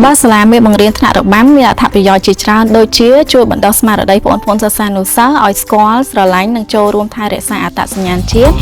បាសាលាមេបង្រៀនថ្នាក់របាំមានអត្ថប្រយោជន៍ជាច្រើនដូចជាជួយបណ្ដុះស្មារតីបងប្អូនសិស្សានុសិស្សឲ្យស្គាល់ស្រឡាញ់និងចូលរួមថែរក្សាអត្តសញ្ញាណជាតិ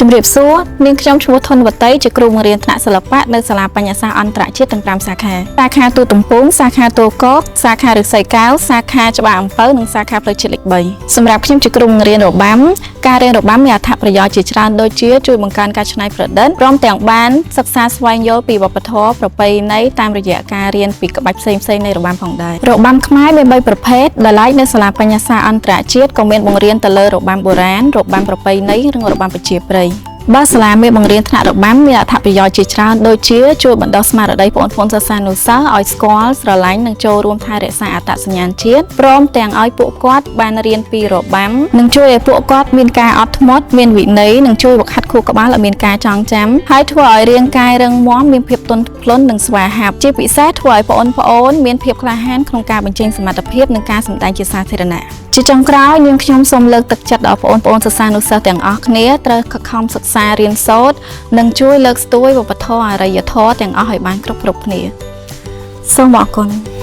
ជំរាបសួរនាងខ្ញុំឈ្មោះធនវតីជាគ្រូបង្រៀនថ្នាក់សិល្បៈនៅសាលាបញ្ញាសាស្ត្រអន្តរជាតិទាំង5សាខាសាខាទូទំពូងសាខាតូកកសាខាឫស្សីកែវសាខាច្បារអំពៅនិងសាខាផ្លូវជាតិលេខ3សម្រាប់ខ្ញុំជាគ្រូបង្រៀនរបាំការរៀនរបាំមានអត្ថប្រយោជន៍ជាច្រើនដូចជាជួយបង្កើនការច្នៃប្រឌិតព្រមទាំងបានសិក្សាស្វែងយល់ពីវប្បធម៌ប្រពៃណីតាមរយៈការរៀនពីក្បាច់ផ្សេងៗនៃរបាំផងដែររបាំខ្មែរមាន3ប្រភេទដែលឡែកនៅសាលាបញ្ញាសាស្ត្រអន្តរជាតិក៏មានបង្រៀនទៅលើរបាំបុរាណរបាំប្រពៃណីនិងរបាំប្រជាប្រិយបាសាលាមេបង្រៀនថ្នាក់របាំមានអត្ថប្រយោជន៍ជាច្រើនដូចជាជួយបណ្ដុះស្មារតីបងប្អូនសិស្សានុសិស្សឲ្យស្គាល់ស្រឡាញ់និងចូលរួមថែរក្សាអត្តសញ្ញាណជាតិព្រមទាំងឲ្យពួកគាត់បានរៀនពីរបាំនិងជួយឲ្យពួកគាត់មានការអត់ធ្មត់មានវិន័យនិងជួយវឹកហាត់ខួរក្បាលឲ្យមានការចងចាំហើយធ្វើឲ្យរាងកាយរឹងមាំមានភាពទន់ភ្លន់និងស្វាហាប់ជាពិសេសធ្វើឲ្យបងប្អូនមានភាពក្លាហានក្នុងការបញ្ចេញសមត្ថភាពនិងការសម្ដែងជាសាធារណៈជាចុងក្រោយនាងខ្ញុំសូមលើកទឹកចិត្តដល់បងប្អូនសិស្សានុសិស្សទាំងអស់គ្នាត្រូវខិតខំសិក្សារៀនសូត្រនិងជួយលើកស្ទួយវប្បធម៌អរិយធម៌ទាំងអស់ឲ្យបានគ្រប់គ្នាសូមអរគុណ